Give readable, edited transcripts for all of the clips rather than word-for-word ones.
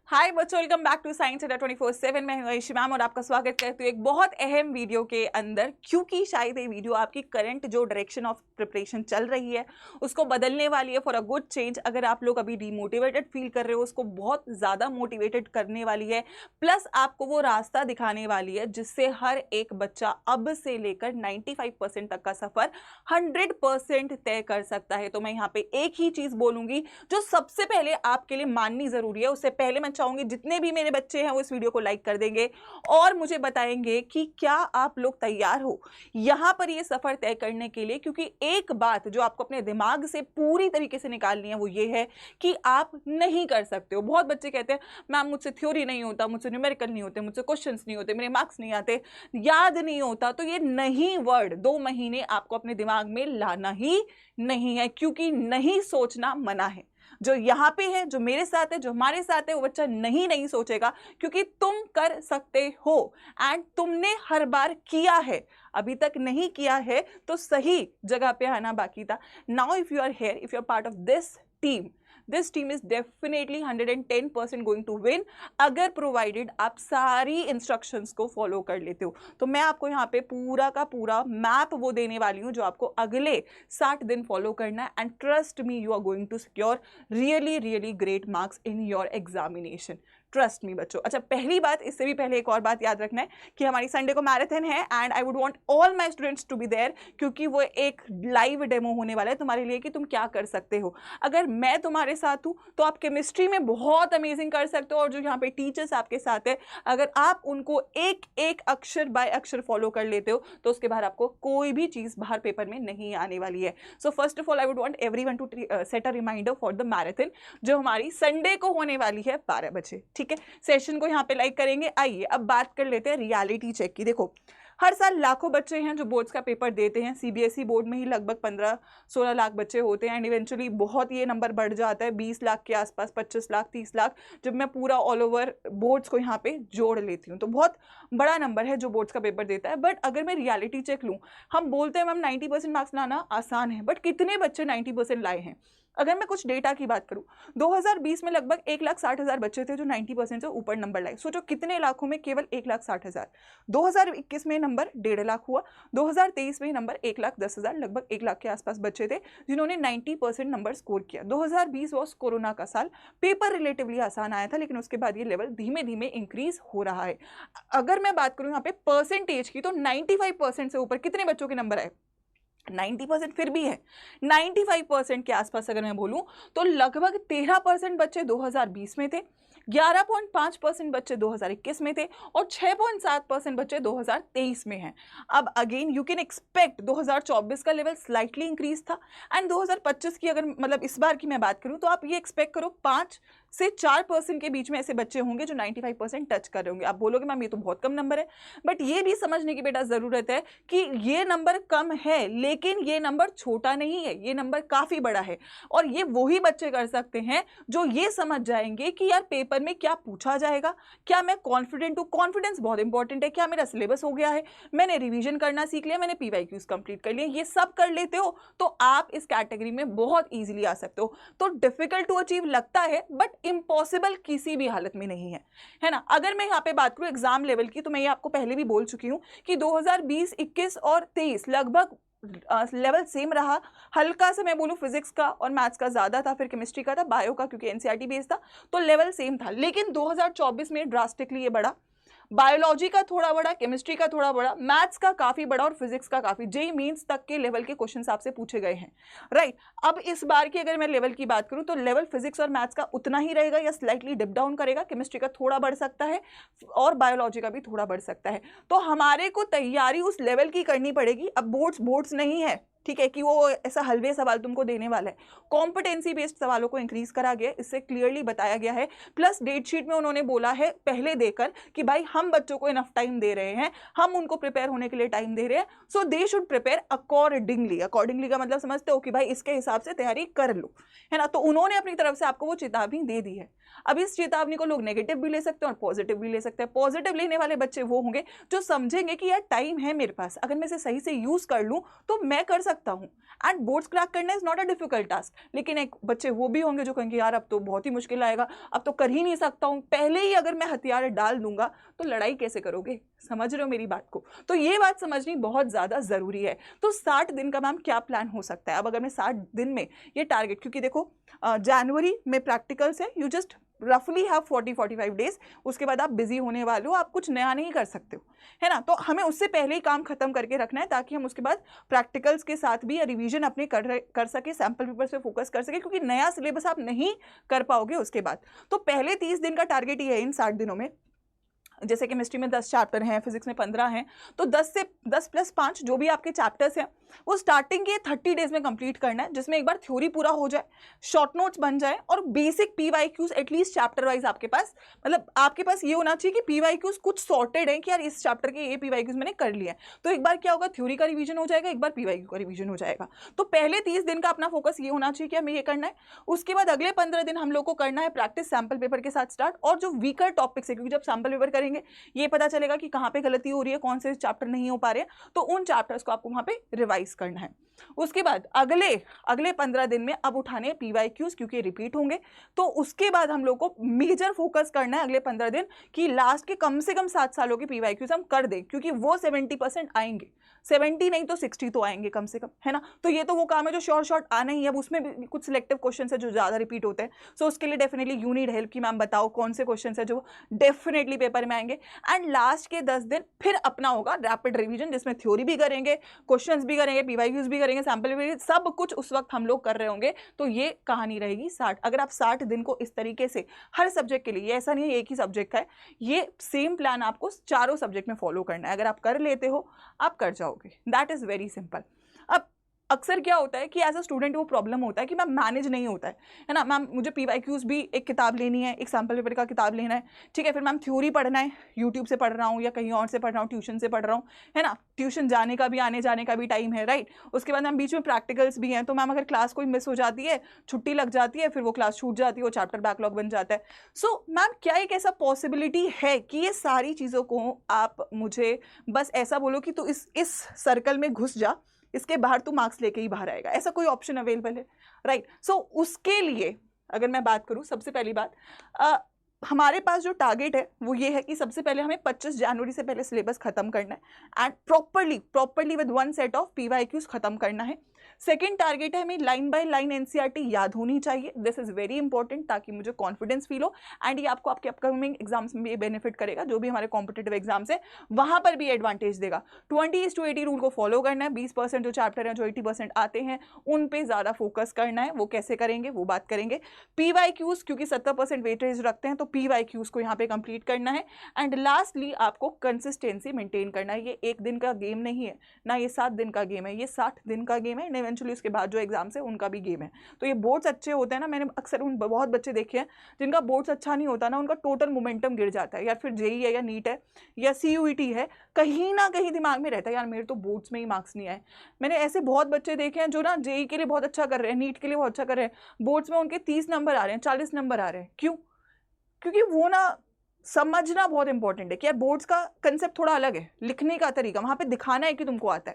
हाय बच्चों, welcome back to science अड्डा 24/7। मैं हूं आयुषी मैम और आपका स्वागत करती हूँ एक बहुत अहम वीडियो के अंदर, क्योंकि शायद ये वीडियो आपकी करंट जो डायरेक्शन ऑफ प्रिपरेशन चल रही है उसको बदलने वाली है फॉर अ गुड चेंज। अगर आप लोग अभी डिमोटिवेटेड फील कर रहे हो, उसको बहुत ज़्यादा मोटिवेटेड करने वाली है, प्लस आपको वो रास्ता दिखाने वाली है जिससे हर एक बच्चा अब से लेकर 95% तक का सफ़र 100% तय कर सकता है। तो मैं यहाँ पे एक ही चीज़ बोलूँगी जो सबसे पहले आपके लिए माननी ज़रूरी है। उससे पहले मैं चाहूंगी जितने भी मेरे बच्चे हैं वो इस वीडियो को लाइक कर देंगे और मुझे बताएंगे कि क्या आप लोग तैयार हो यहां पर ये सफर तय करने के लिए। क्योंकि एक बात जो आपको अपने दिमाग से पूरी तरीके से निकालनी है वो ये है कि आप नहीं कर सकते हो। बहुत बच्चे कहते हैं मैम मुझसे थ्योरी नहीं होता, मुझसे न्यूमेरिकल नहीं होते, मुझसे क्वेश्चंस नहीं होते, मेरे मार्क्स नहीं आते, याद नहीं होता। तो ये नहीं वर्ड 2 महीने आपको अपने दिमाग में लाना ही नहीं है, क्योंकि नहीं सोचना मना है। जो यहाँ पे है, जो मेरे साथ है, जो हमारे साथ है, वो बच्चा नहीं सोचेगा, क्योंकि तुम कर सकते हो एंड तुमने हर बार किया है। अभी तक नहीं किया है तो सही जगह पे आना बाकी था। Now if you are here, if you are part of this team is definitely 110% going to win, अगर प्रोवाइडेड आप सारी इंस्ट्रक्शंस को फॉलो कर लेते हो। तो मैं आपको यहाँ पे पूरा का पूरा मैप वो देने वाली हूँ जो आपको अगले 60 दिन फॉलो करना है and trust me you are going to secure really great marks in your examination. Trust me बच्चों। अच्छा, पहली बात, इससे भी पहले एक और बात याद रखना है कि हमारी संडे को मैराथन है and I would want all my students to be there, क्योंकि वो एक लाइव डेमो होने वाला है तुम्हारे लिए कि तुम क्या कर सकते हो। अगर मैं तुम्हारे साथ हूँ तो आप केमिस्ट्री में बहुत अमेजिंग कर सकते हो, और जो यहाँ पे टीचर्स आपके साथ है, अगर आप उनको एक एक अक्षर बाय अक्षर फॉलो कर लेते हो तो उसके बाद आपको कोई भी चीज़ बाहर पेपर में नहीं आने वाली है। So first of all I would want everyone to set a reminder for the marathon जो हमारी संडे को होने वाली है 12 बजे। ठीक है, सेशन को यहाँ पे लाइक करेंगे। आइए अब बात कर लेते हैं रियलिटी चेक की। देखो, हर साल लाखों बच्चे हैं जो बोर्ड्स का पेपर देते हैं। सीबीएसई बोर्ड में ही लगभग 15-16 लाख बच्चे होते हैं एंड इवेंचुअली बहुत ये नंबर बढ़ जाता है 20 लाख के आसपास, 25 लाख, 30 लाख, जब मैं पूरा ऑल ओवर बोर्ड्स को यहाँ पे जोड़ लेती हूँ। तो बहुत बड़ा नंबर है जो बोर्ड्स का पेपर देता है। बट अगर मैं रियलिटी चेक लूँ, हम बोलते हैं मैम 90% मार्क्स लाना आसान है, बट कितने बच्चे 90% लाए हैं? अगर मैं कुछ डेटा की बात करूं, 2020 में लगभग 1,60,000 बच्चे थे जो 90% से ऊपर नंबर लाए। सोचो कितने लाखों में केवल 1,60,000। 2021 में नंबर 1.5 लाख हुआ, 2023 में नंबर 1,10,000, लगभग 1 लाख के आसपास बच्चे थे जिन्होंने 90% नंबर स्कोर किया। 2020 वॉज कोरोना का साल, पेपर रिलेटिवली आसान आया था, लेकिन उसके बाद ये लेवल धीमे धीमे इंक्रीज हो रहा है। अगर मैं बात करूं यहाँ पे परसेंटेज की, तो 95% से ऊपर कितने बच्चों के नंबर आए? 90% फिर भी है। 95% के आसपास अगर मैं बोलूं तो लगभग 13% बच्चे 2020 में थे, 11.5% बच्चे 2021 में थे और 6.7% बच्चे 2023 में हैं। अब अगेन यू कैन एक्सपेक्ट 2024 का लेवल स्लाइटली इंक्रीज था एंड 2025 की अगर मतलब इस बार की मैं बात करूं तो आप ये एक्सपेक्ट करो 5 से 4% के बीच में ऐसे बच्चे होंगे जो 95% टच कर रहे होंगे। आप बोलोगे मैम ये तो बहुत कम नंबर है, बट ये भी समझने की बेटा ज़रूरत है कि ये नंबर कम है लेकिन ये नंबर छोटा नहीं है, ये नंबर काफ़ी बड़ा है। और ये वही बच्चे कर सकते हैं जो ये समझ जाएंगे कि यार पेपर में क्या पूछा जाएगा, क्या मैं कॉन्फिडेंट हूँ। कॉन्फिडेंस बहुत इंपॉर्टेंट है। क्या मेरा सिलेबस हो गया है, मैंने रिवीजन करना सीख लिया, मैंने पीवाईक्यूज कंप्लीट कर लिए, ये सब कर लेते हो तो आप इस कैटेगरी में बहुत ईजिली आ सकते हो। तो डिफिकल्ट टू अचीव लगता है बट इम्पॉसिबल किसी भी हालत में नहीं है ना। अगर मैं यहाँ पे बात करूँ एग्जाम लेवल की, तो मैं ये आपको पहले भी बोल चुकी हूँ कि 2020, 21 और 23 लगभग लेवल सेम रहा। हल्का सा मैं बोलूँ फिजिक्स का और मैथ्स का ज़्यादा था, फिर केमिस्ट्री का था, बायो का क्योंकि एनसीईआरटी बेस्ड था तो लेवल सेम था। लेकिन 2024 में ड्रास्टिकली ये बढ़ा, बायोलॉजी का थोड़ा बड़ा, केमिस्ट्री का थोड़ा बड़ा, मैथ्स का काफ़ी बड़ा और फिजिक्स का काफ़ी। जेईई मेंस तक के लेवल के क्वेश्चंस आपसे पूछे गए हैं, राइट। अब इस बार की अगर मैं लेवल की बात करूं तो लेवल फिजिक्स और मैथ्स का उतना ही रहेगा या स्लाइटली डिप डाउन करेगा, केमिस्ट्री का थोड़ा बढ़ सकता है और बायोलॉजी का भी थोड़ा बढ़ सकता है। तो हमारे को तैयारी उस लेवल की करनी पड़ेगी। अब बोर्ड्स नहीं है, ठीक है, कि वो ऐसा हलवे सवाल तुमको देने वाला है। कॉम्पिटेंसी बेस्ड सवालों को इंक्रीज करा गया, इससे क्लियरली बताया गया है। प्लस डेट शीट में उन्होंने बोला है पहले देकर कि भाई हम बच्चों को इनफ टाइम दे रहे हैं, हम उनको प्रिपेयर होने के लिए टाइम दे रहे हैं, so they should prepare accordingly. Accordingly का मतलब समझते हो कि भाई इसके हिसाब से तैयारी कर लो, है ना। तो उन्होंने अपनी तरफ से आपको वो चेतावनी दे दी है। अब इस चेतावनी को लोग नेगेटिव भी ले सकते हैं और पॉजिटिव भी ले सकते हैं। पॉजिटिव लेने वाले बच्चे वो होंगे जो समझेंगे कि यार टाइम है मेरे पास, अगर मैं इसे सही से यूज कर लूँ तो मैं कर सकता हूँ। एंड बोर्ड्स क्रैक करना is not a difficult task, लेकिन एक बच्चे वो भी होंगे जो कहेंगे यार अब तो बहुत ही मुश्किल आएगा, अब तो कर ही नहीं सकता हूँ, पहले ही अगर मैं हथियार डाल दूंगा तो लड़ाई कैसे करोगे। समझ रहे हो मेरी बात को? तो ये बात समझनी बहुत ज़्यादा ज़रूरी है। तो 60 दिन का मैम क्या प्लान हो सकता है? अब अगर मैं 60 दिन में ये टारगेट, क्योंकि देखो जनवरी में प्रैक्टिकल्स है, यू जस्ट रफली हैव 40-45 डेज, उसके बाद आप बिजी होने वाले हो, आप कुछ नया नहीं कर सकते हो, है ना। तो हमें उससे पहले ही काम खत्म करके रखना है ताकि हम उसके बाद प्रैक्टिकल्स के साथ भी रिवीजन अपने कर सके, सैम्पल पेपर पे फोकस कर सके, क्योंकि नया सिलेबस आप नहीं कर पाओगे उसके बाद। तो पहले 30 दिन का टारगेट ये है इन 60 दिनों में। जैसे केमिस्ट्री में 10 चैप्टर हैं, फिजिक्स में 15 हैं, तो 10 + 5 जो भी आपके चैप्टर्स हैं वो स्टार्टिंग के 30 डेज में कंप्लीट करना है, जिसमें एक बार थ्योरी पूरा हो जाए, शॉर्ट नोट्स बन जाए और basic PYQs at least chapter wise आपके पास, मतलब आपके पास ये होना चाहिए कि पीवाईक्यूज कुछ सॉर्टेड है कि यार इस चैप्टर के ये पीवाईक्यूज मैंने कर लिया है। तो एक बार क्या होगा, थ्योरी का रिवीजन हो जाएगा, एक बार पीवाईक्यू का रिवीजन हो जाएगा। तो पहले 30 दिन का अपना फोकस ये होना चाहिए कि हमें ये करना है। उसके बाद अगले 15 दिन हम लोग को करना है प्रैक्टिस सैम्पल पेपर के साथ स्टार्ट, और जो वीकर टॉपिक्स है, क्योंकि जब सैम्पल पेपर करेंगे ये पता चलेगा कि कहाँ पे गलती हो रही है, कौन से चैप्टर नहीं हो पा रहे हैं, तो उन चैप्टर्स को आपको वहां पे रिवाइज करना है। उसके बाद अगले 15 दिन में अब उठाने पीवाईक्यूज, क्योंकि रिपीट होंगे, तो उसके बाद हम लोग को मेजर फोकस करना है अगले 15 दिन कि लास्ट के कम से कम 7 सालों के पीवाईक्यूज हम कर दें, क्योंकि वो 70% आएंगे, 70 नहीं तो 60 तो आएंगे कम से कम, है ना। तो ये तो वो काम है जो शॉर्ट आना ही है। अब उसमें भी कुछ सिलेक्टिव क्वेश्चन है जो ज़्यादा रिपीट होते हैं, सो उसके लिए डेफिनेटली यू नीड हेल्प कि मैम बताओ कौन से क्वेश्चन है जो डेफिनेटली पेपर में आएंगे। एंड लास्ट के 10 दिन फिर अपना होगा रैपिड रिवीजन, जिसमें थ्योरी भी करेंगे, क्वेश्चंस भी करेंगे, पीवाईक्यूज भी करेंगे, सैम्पल भी, सब कुछ उस वक्त हम लोग कर रहे होंगे। तो ये कहानी रहेगी 60। अगर आप 60 दिन को इस तरीके से हर सब्जेक्ट के लिए, ऐसा नहीं है एक ही सब्जेक्ट का है, ये सेम प्लान आपको चारों सब्जेक्ट में फॉलो करना है। अगर आप कर लेते हो आप कर जाओगे, दैट इज वेरी सिंपल। अब अक्सर क्या होता है कि एज अ स्टूडेंट वो प्रॉब्लम होता है कि मैम मैनेज नहीं होता है ना। मैम मुझे पीवाईक्यूज भी एक किताब लेनी है, एक सैम्पल पेपर का किताब लेना है, ठीक है, फिर मैम थ्योरी पढ़ना है, यूट्यूब से पढ़ रहा हूँ या कहीं और से पढ़ रहा हूँ, ट्यूशन से पढ़ रहा हूँ, है ना, ट्यूशन जाने का भी आने जाने का भी टाइम है, राइट। उसके बाद मैम बीच में प्रैक्टिकल्स भी हैं, तो मैम अगर क्लास कोई मिस हो जाती है, छुट्टी लग जाती है, फिर वो क्लास छूट जाती है, वो चैप्टर बैकलॉग बन जाता है। सो मैम क्या एक ऐसा पॉसिबिलिटी है कि ये सारी चीज़ों को आप मुझे बस ऐसा बोलो कि तू इस सर्कल में घुस जा, इसके बाहर तू मार्क्स लेके ही बाहर आएगा, ऐसा कोई ऑप्शन अवेलेबल है, राइट। सो उसके लिए अगर मैं बात करूं, सबसे पहली बात हमारे पास जो टारगेट है वो ये है कि सबसे पहले हमें 25 जनवरी से पहले सिलेबस खत्म करना है and properly with 1 set of PYQs खत्म करना है। सेकेंड टारगेट है हमें लाइन बाय लाइन एनसीईआरटी याद होनी चाहिए, दिस इज वेरी इंपॉर्टेंट, ताकि मुझे कॉन्फिडेंस फील हो एंड ये आपको आपके अपकमिंग एग्जाम्स में भी बेनिफिट करेगा, जो भी हमारे कॉम्पिटेटिव एग्जाम्स है वहां पर भी एडवांटेज देगा। 20:80 रूल को फॉलो करना है, 20% जो चैप्टर है जो 80% आते हैं उन पे ज्यादा फोकस करना है। वो कैसे करेंगे वो बात करेंगे। पीवाईक्यूज क्योंकि 70% वेटेज रखते हैं, तो पीवाईक्यूज को यहाँ पे कंप्लीट करना है। एंड लास्टली आपको कंसिस्टेंसी मेंटेन करना है। ये एक दिन का गेम नहीं है ना, ये 7 दिन का गेम है, ये 60 दिन का गेम है। इवेंचुअली उसके बाद जो एग्जाम्स है उनका भी गेम है। तो ये बोर्ड्स अच्छे होते हैं ना, मैंने अक्सर उन बहुत बच्चे देखे हैं जिनका बोर्ड्स अच्छा नहीं होता ना, उनका टोटल मोमेंटम गिर जाता है, या फिर जेई है या नीट है या सीयूईटी है, कहीं ना कहीं दिमाग में रहता है यार मेरे तो बोर्ड्स में ही मार्क्स नहीं आए। मैंने ऐसे बहुत बच्चे देखे हैं जो ना जेई के लिए बहुत अच्छा कर रहे हैं, नीट के लिए बहुत अच्छा कर रहे हैं, बोर्ड्स में उनके 30 नंबर आ रहे हैं, 40 नंबर आ रहे हैं। क्यों? क्योंकि वो ना समझना बहुत इंपॉर्टेंट है कि यार बोर्ड्स का कंसेप्ट थोड़ा अलग है, लिखने का तरीका वहां पे दिखाना है कि तुमको आता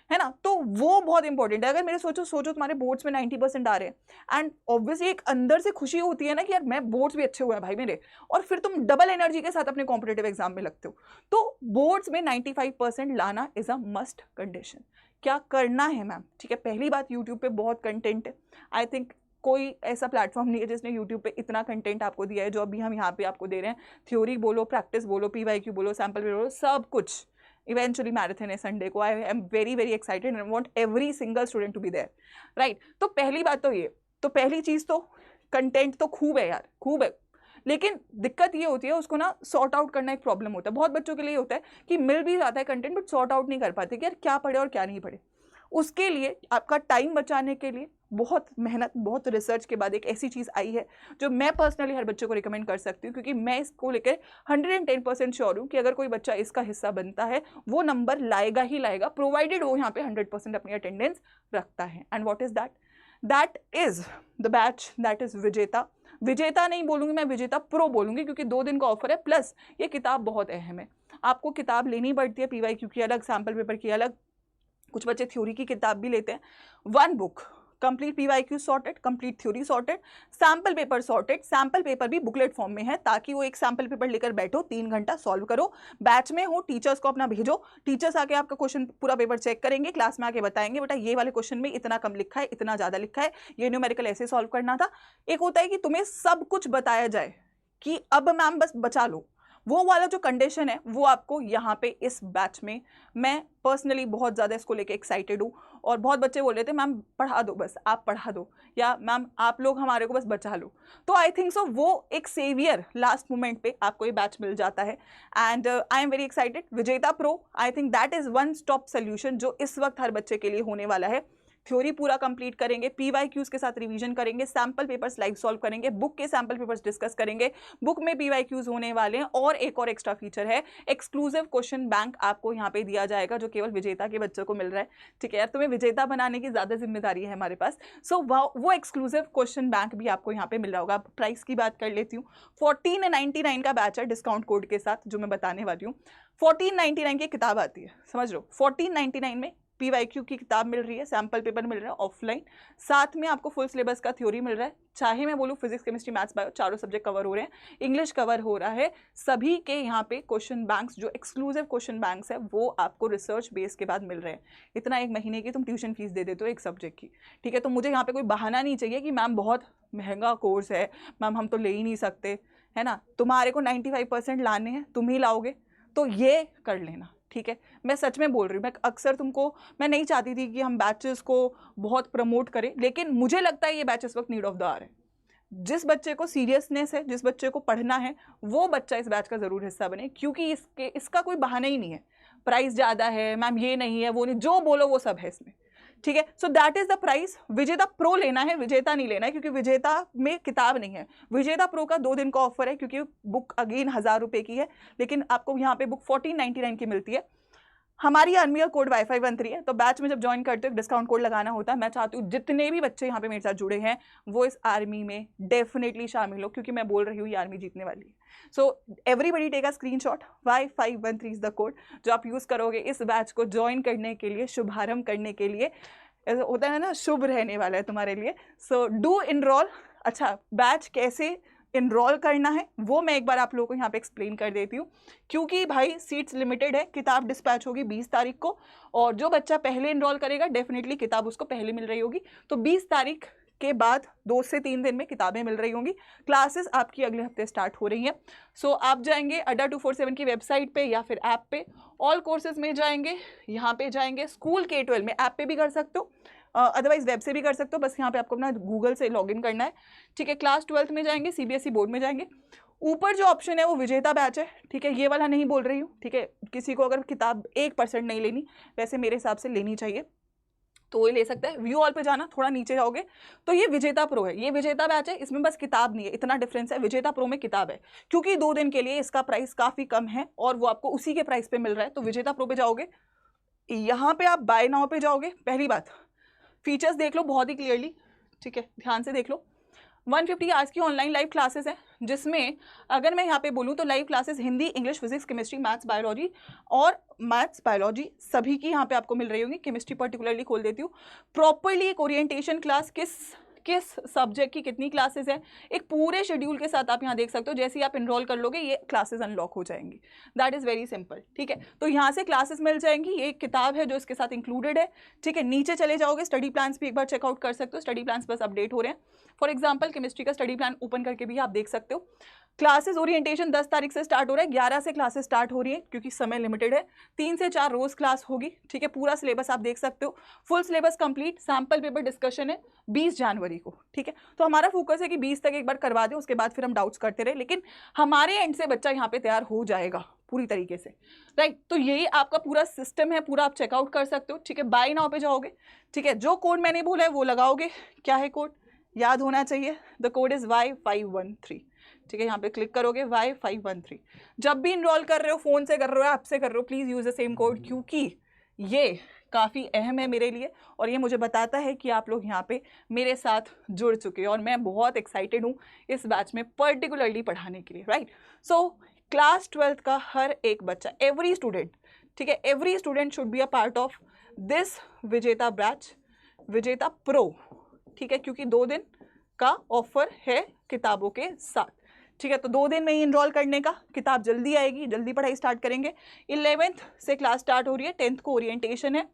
है ना, तो वो बहुत इंपॉर्टेंट है। अगर मेरे सोचो तुम्हारे बोर्ड्स में 90% आ रहे हैं एंड ऑब्वियसली एक अंदर से खुशी होती है ना कि यार मैं बोर्ड्स भी अच्छे हुए हैं भाई मेरे, और फिर तुम डबल एनर्जी के साथ अपने कॉम्पिटेटिव एग्जाम में लगते हो, तो बोर्ड्स में 95% लाना इज अ मस्ट कंडीशन। क्या करना है मैम? ठीक है, पहली बात यूट्यूब पे बहुत कंटेंट है, आई थिंक कोई ऐसा प्लेटफॉर्म नहीं है जिसने यूट्यूब पे इतना कंटेंट आपको दिया है जो अभी हम यहाँ पे आपको दे रहे हैं। थ्योरी बोलो, प्रैक्टिस बोलो, पीवाईक्यू बोलो, सैम्पल बोलो, सब कुछ। इवेंचुअली मैराथन है संडे को, I am very very excited and want every single student to be there, right. तो पहली बात तो ये, तो पहली चीज़ तो कंटेंट तो खूब है यार, खूब है, लेकिन दिक्कत ये होती है उसको ना सॉर्ट आउट करना एक प्रॉब्लम होता है। बहुत बच्चों के लिए होता है कि मिल भी जाता है कंटेंट बट सॉर्ट आउट नहीं कर पाते कि यार क्या पढ़े और क्या नहीं पढ़े। उसके लिए आपका टाइम बचाने के लिए बहुत मेहनत, बहुत रिसर्च के बाद एक ऐसी चीज़ आई है जो मैं पर्सनली हर बच्चे को रिकमेंड कर सकती हूँ, क्योंकि मैं इसको लेकर 110% श्योर हूँ कि अगर कोई बच्चा इसका हिस्सा बनता है वो नंबर लाएगा ही लाएगा, प्रोवाइडेड वो यहाँ पे 100% अपनी अटेंडेंस रखता है। And what is that? That is the batch, that is विजेता। विजेता नहीं बोलूँगी मैं, विजेता प्रो बोलूँगी, क्योंकि 2 दिन का ऑफर है, प्लस ये किताब बहुत अहम है। आपको किताब लेनी पड़ती है, पीवाईक्यू की अलग, सैम्पल पेपर की अलग, कुछ बच्चे थ्योरी की किताब भी लेते हैं। 1 book complete PYQ sorted, complete theory sorted, sample paper sorted. Sample paper भी बुकलेट फॉर्म में है ताकि वो एक सैम्पल पेपर लेकर बैठो, 3 घंटा सॉल्व करो, बैच में हो, टीचर्स को अपना भेजो, टीचर्स आके आपका क्वेश्चन पूरा पेपर चेक करेंगे, क्लास में आके बताएंगे बेटा ये वाले क्वेश्चन में इतना कम लिखा है, इतना ज़्यादा लिखा है, ये न्यूमेरिकल ऐसे सॉल्व करना था। एक होता है कि तुम्हें सब कुछ बताया जाए कि अब मैम बस बचा लो, वो वाला जो कंडीशन है वो आपको यहाँ पे इस बैच में, मैं पर्सनली बहुत ज़्यादा इसको लेके एक्साइटेड हूँ। और बहुत बच्चे बोल रहे थे मैम पढ़ा दो, बस आप पढ़ा दो, या मैम आप लोग हमारे को बस बचा लो। तो आई थिंक सो वो एक सेवियर लास्ट मोमेंट पे आपको ये बैच मिल जाता है। And I am very excited. Vijeta pro, I think that is one stop solution जो इस वक्त हर बच्चे के लिए होने वाला है। थ्योरी पूरा कंप्लीट करेंगे, PYQs के साथ रिवीजन करेंगे, सैम्पल पेपर्स लाइव सॉल्व करेंगे, बुक के सैम्पल पेपर्स डिस्कस करेंगे, बुक में PYQs होने वाले हैं। और एक और एक्स्ट्रा फीचर है, एक्सक्लूसिव क्वेश्चन बैंक आपको यहाँ पे दिया जाएगा जो केवल विजेता के बच्चों को मिल रहा है। ठीक है यार, तुम्हें विजेता बनाने की ज़्यादा जिम्मेदारी है हमारे पास। सो वो एक्सक्लूसिव क्वेश्चन बैंक भी आपको यहाँ पे मिल रहा होगा। प्राइस की बात कर लेती हूँ, 1499 का बैच है डिस्काउंट कोड के साथ जो मैं बताने वाली हूँ। 1499 की किताब आती है, समझ लो 1499 में PYQ की किताब मिल रही है, सैम्पल पेपर मिल रहा है ऑफलाइन, साथ में आपको फुल सिलेबस का थ्योरी मिल रहा है। चाहे मैं बोलूँ फिजिक्स, केमिस्ट्री, मैथ्स, बायो, चारों सब्जेक्ट कवर हो रहे हैं, इंग्लिश कवर हो रहा है। सभी के यहाँ पे क्वेश्चन बैंक्स, जो एक्सक्लूसिव क्वेश्चन बैंक्स है, वो आपको रिसर्च बेस के बाद मिल रहे हैं। इतना एक महीने की तुम ट्यूशन फीस दे देते हो एक सब्जेक्ट की, ठीक है। तो मुझे यहाँ पे कोई बहाना नहीं चाहिए कि मैम बहुत महंगा कोर्स है, मैम हम तो ले ही नहीं सकते, है ना। तुम्हारे को 95% लाने हैं, तुम ही लाओगे, तो ये कर लेना, ठीक है। मैं सच में बोल रही हूँ, मैं अक्सर तुमको, मैं नहीं चाहती थी कि हम बैचेस को बहुत प्रमोट करें, लेकिन मुझे लगता है ये बैच इस वक्त नीड ऑफ द आवर है। जिस बच्चे को सीरियसनेस है, जिस बच्चे को पढ़ना है, वो बच्चा इस बैच का ज़रूर हिस्सा बने, क्योंकि इसका कोई बहाना ही नहीं है। प्राइस ज़्यादा है मैम, ये नहीं है, वो नहीं, जो बोलो वो सब है इसमें, ठीक है। So that is the price. विजेता प्रो लेना है, विजेता नहीं लेना है, क्योंकि विजेता में किताब नहीं है। विजेता प्रो का 2 दिन का ऑफर है, क्योंकि बुक अगेन 1000 रुपये की है, लेकिन आपको यहाँ पे बुक 1499 की मिलती है। हमारी आर्मी का कोड Y513 है, तो बैच में जब ज्वाइन करते हो डिस्काउंट कोड लगाना होता है। मैं चाहती हूँ जितने भी बच्चे यहाँ पे मेरे साथ जुड़े हैं वो इस आर्मी में डेफिनेटली शामिल हो, क्योंकि मैं बोल रही हूँ ये आर्मी जीतने वाली है। So everybody take a screenshot, Y513 is the code जो आप यूज़ करोगे इस बैच को ज्वाइन करने के लिए, शुभारंभ करने के लिए। होता है ना, शुभ रहने वाला है तुम्हारे लिए। So do enroll. अच्छा, बैच कैसे इनरोल करना है वो मैं एक बार आप लोगों को यहाँ पे एक्सप्लेन कर देती हूँ, क्योंकि भाई सीट्स लिमिटेड है। किताब डिस्पैच होगी 20 तारीख को, और जो बच्चा पहले इनरोल करेगा डेफिनेटली किताब उसको पहले मिल रही होगी। तो 20 तारीख के बाद 2 से 3 दिन में किताबें मिल रही होंगी। क्लासेस आपकी अगले हफ्ते स्टार्ट हो रही हैं। सो आप जाएंगे अड्डा 247 की वेबसाइट पे या फिर ऐप पे, ऑल कोर्सेज में जाएंगे, यहाँ पे जाएंगे, स्कूल K-12 में ऐप पे भी कर सकते हो, अदरवाइज वेब से भी कर सकते हो। बस यहाँ पे आपको अपना गूगल से लॉगिन करना है, ठीक है। क्लास 12th में जाएंगे, CBSE बोर्ड में जाएंगे। ऊपर जो ऑप्शन है वो विजेता बैच है, ठीक है। ये वाला नहीं बोल रही हूँ, ठीक है। किसी को अगर किताब 1% नहीं लेनी, वैसे मेरे हिसाब से लेनी चाहिए, तो ये ले सकता है। व्यू ऑल पे जाना, थोड़ा नीचे जाओगे तो ये विजेता प्रो है, ये विजेता बैच है। इसमें बस किताब नहीं है, इतना डिफरेंस है। विजेता प्रो में किताब है, क्योंकि 2 दिन के लिए इसका प्राइस काफ़ी कम है और वो आपको उसी के प्राइस पे मिल रहा है। तो विजेता प्रो पे जाओगे, यहाँ पे आप बाय नाउ पे जाओगे। पहली बात, फीचर्स देख लो बहुत ही क्लियरली, ठीक है, ध्यान से देख लो। 150 आवर्स की ऑनलाइन लाइव क्लासेस हैं, जिसमें अगर मैं यहाँ पे बोलूँ तो live classes Hindi, English, physics, chemistry, maths, biology, और मैथ्स बायोलॉजी सभी की यहाँ पे आपको मिल रही होंगी। केमिस्ट्री पर्टिकुलरली खोल देती हूँ। प्रॉपरली एक ओरिएंटेशन क्लास, किस सब्जेक्ट की कितनी क्लासेस है, एक पूरे शेड्यूल के साथ आप यहाँ देख सकते हो। जैसे ही आप इनरोल कर लोगे ये क्लासेस अनलॉक हो जाएंगी। दैट इज़ वेरी सिंपल, ठीक है। तो यहाँ से क्लासेस मिल जाएंगी, ये एक किताब है जो इसके साथ इंक्लूडेड है, ठीक है। नीचे चले जाओगे, स्टडी प्लान्स भी एक बार चेकआउट कर सकते हो। स्टडी प्लान्स बस अपडेट हो रहे हैं। फॉर एग्जाम्पल केमिस्ट्री का स्टडी प्लान ओपन करके भी आप देख सकते हो। क्लासेस ओरिएंटेशन 10 तारीख से स्टार्ट हो रहा है, 11 से क्लासेस स्टार्ट हो रही है, क्योंकि समय लिमिटेड है। 3 से 4 रोज क्लास होगी, ठीक है। पूरा सिलेबस आप देख सकते हो, full syllabus complete. Sample paper discussion है 20 जनवरी को, ठीक है। तो हमारा फोकस है कि 20 तक एक बार करवा दें, उसके बाद फिर हम डाउट्स करते रहे, लेकिन हमारे एंड से बच्चा यहाँ पे तैयार हो जाएगा पूरी तरीके से, राइट। तो यही आपका पूरा सिस्टम है, पूरा आप चेकआउट कर सकते हो, ठीक है। बाय नाउ पे जाओगे, ठीक है। जो कोड मैंने बोला है वो लगाओगे। क्या है कोड, याद होना चाहिए। द कोड इज Y513, ठीक है। यहाँ पे क्लिक करोगे Y513। जब भी इनरोल कर रहे हो, फ़ोन से कर रहे हो, ऐप से कर रहे हो, please use the same code, क्योंकि ये काफ़ी अहम है मेरे लिए और ये मुझे बताता है कि आप लोग यहाँ पे मेरे साथ जुड़ चुके हैं और मैं बहुत एक्साइटेड हूँ इस बैच में पर्टिकुलरली पढ़ाने के लिए, राइट। सो क्लास 12th का हर एक बच्चा, एवरी स्टूडेंट, ठीक है, every student should be a part of this विजेता बैच, विजेता प्रो, ठीक है, क्योंकि 2 दिन का ऑफर है किताबों के साथ, ठीक है। तो 2 दिन में ही इनरोल करने का, किताब जल्दी आएगी, जल्दी पढ़ाई स्टार्ट करेंगे। 11th से क्लास स्टार्ट हो रही है, 10th को ओरिएंटेशन है।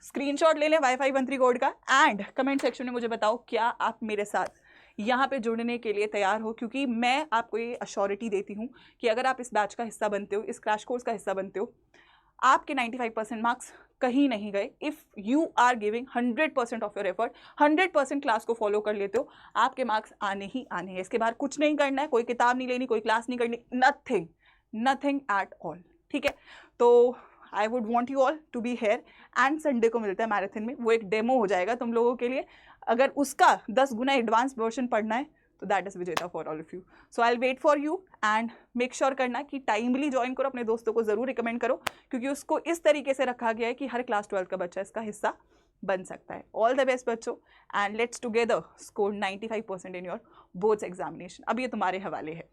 स्क्रीनशॉट ले लें वाईफाई मंत्री कोड का एंड कमेंट सेक्शन में मुझे बताओ क्या आप मेरे साथ यहाँ पे जुड़ने के लिए तैयार हो, क्योंकि मैं आपको ये अश्योरिटी देती हूँ कि अगर आप इस बैच का हिस्सा बनते हो, इस क्रैश कोर्स का हिस्सा बनते हो, आपके 95% मार्क्स कहीं नहीं गए। If you are giving 100% of your effort, 100% class को फॉलो कर लेते हो, आपके मार्क्स आने ही आने हैं। इसके बाहर कुछ नहीं करना है, कोई किताब नहीं लेनी, कोई क्लास नहीं करनी, नथिंग एट ऑल, ठीक है। तो I would want you all to be here and Sunday को मिलता है मैराथन में, वो एक डेमो हो जाएगा तुम लोगों के लिए। अगर उसका 10 गुना एडवांस वर्जन पढ़ना है तो दैट इज विजेता for all of you. So I will wait for you and make sure करना कि टाइमली ज्वाइन करो, अपने दोस्तों को जरूर रिकमेंड करो, क्योंकि उसको इस तरीके से रखा गया है कि हर क्लास 12 का बच्चा इसका हिस्सा बन सकता है। ऑल द बेस्ट बच्चों and let's together score 95% in your boards examination. अब ये तुम्हारे हवाले है।